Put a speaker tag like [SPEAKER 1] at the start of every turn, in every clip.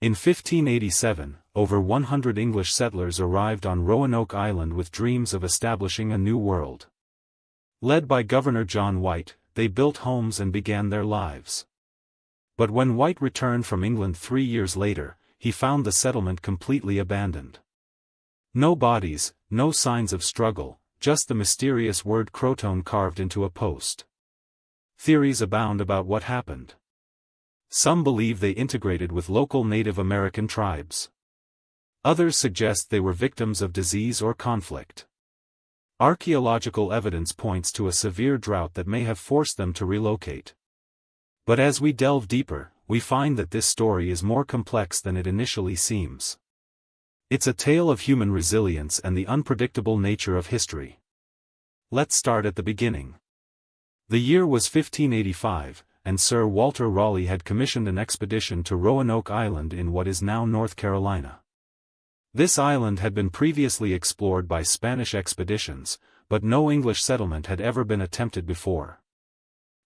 [SPEAKER 1] In 1587, over 100 English settlers arrived on Roanoke Island with dreams of establishing a new world. Led by Governor John White, they built homes and began their lives. But when White returned from England 3 years later, he found the settlement completely abandoned. No bodies, no signs of struggle, just the mysterious word Croton carved into a post. Theories abound about what happened. Some believe they integrated with local Native American tribes. Others suggest they were victims of disease or conflict. Archaeological evidence points to a severe drought that may have forced them to relocate. But as we delve deeper, we find that this story is more complex than it initially seems. It's a tale of human resilience and the unpredictable nature of history. Let's start at the beginning. The year was 1585, and Sir Walter Raleigh had commissioned an expedition to Roanoke Island in what is now North Carolina. This island had been previously explored by Spanish expeditions, but no English settlement had ever been attempted before.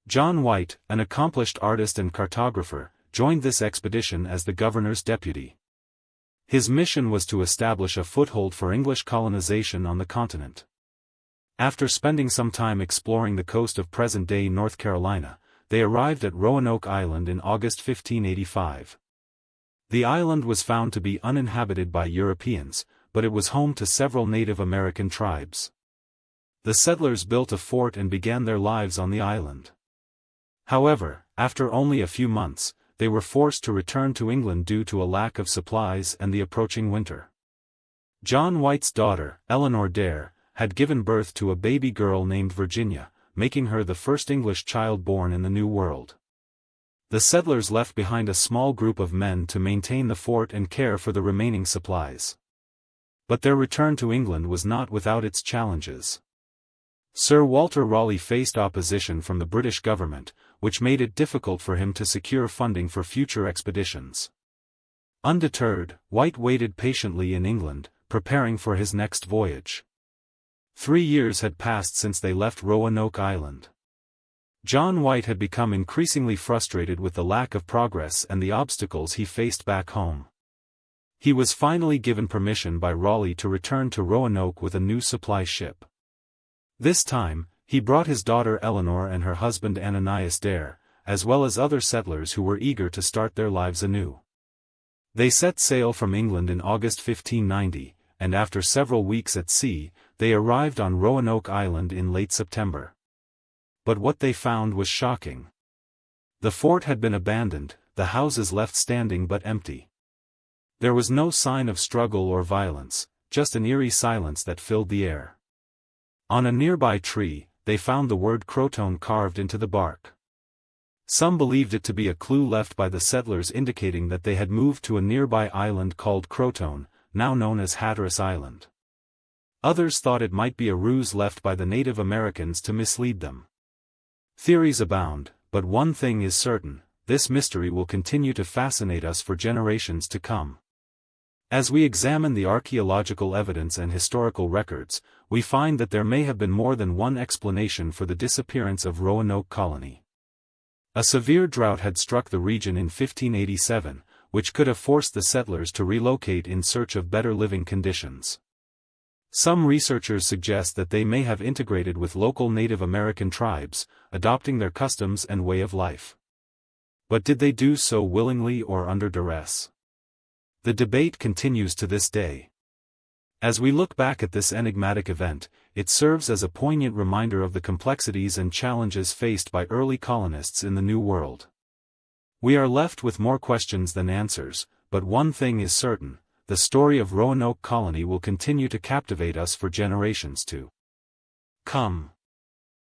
[SPEAKER 1] John White, an accomplished artist and cartographer, joined this expedition as the governor's deputy. His mission was to establish a foothold for English colonization on the continent. After spending some time exploring the coast of present-day North Carolina, they arrived at Roanoke Island in August 1585. The island was found to be uninhabited by Europeans, but it was home to several Native American tribes. The settlers built a fort and began their lives on the island. However, after only a few months, they were forced to return to England due to a lack of supplies and the approaching winter. John White's daughter, Eleanor Dare, had given birth to a baby girl named Virginia, making her the first English child born in the New World. The settlers left behind a small group of men to maintain the fort and care for the remaining supplies. But their return to England was not without its challenges. Sir Walter Raleigh faced opposition from the British government, which made it difficult for him to secure funding for future expeditions. Undeterred, White waited patiently in England, preparing for his next voyage. 3 years had passed since they left Roanoke Island. John White had become increasingly frustrated with the lack of progress and the obstacles he faced back home. He was finally given permission by Raleigh to return to Roanoke with a new supply ship. This time, he brought his daughter Eleanor and her husband Ananias Dare, as well as other settlers who were eager to start their lives anew. They set sail from England in August 1590, and after several weeks at sea, they arrived on Roanoke Island in late September. But what they found was shocking. The fort had been abandoned, the houses left standing but empty. There was no sign of struggle or violence, just an eerie silence that filled the air. On a nearby tree, they found the word Croton carved into the bark. Some believed it to be a clue left by the settlers indicating that they had moved to a nearby island called Croton, now known as Hatteras Island. Others thought it might be a ruse left by the Native Americans to mislead them. Theories abound, but one thing is certain: this mystery will continue to fascinate us for generations to come. As we examine the archaeological evidence and historical records, we find that there may have been more than one explanation for the disappearance of Roanoke colony. A severe drought had struck the region in 1587, which could have forced the settlers to relocate in search of better living conditions. Some researchers suggest that they may have integrated with local Native American tribes, adopting their customs and way of life. But did they do so willingly or under duress? The debate continues to this day. As we look back at this enigmatic event, it serves as a poignant reminder of the complexities and challenges faced by early colonists in the New World. We are left with more questions than answers, but one thing is certain: the story of Roanoke colony will continue to captivate us for generations to come.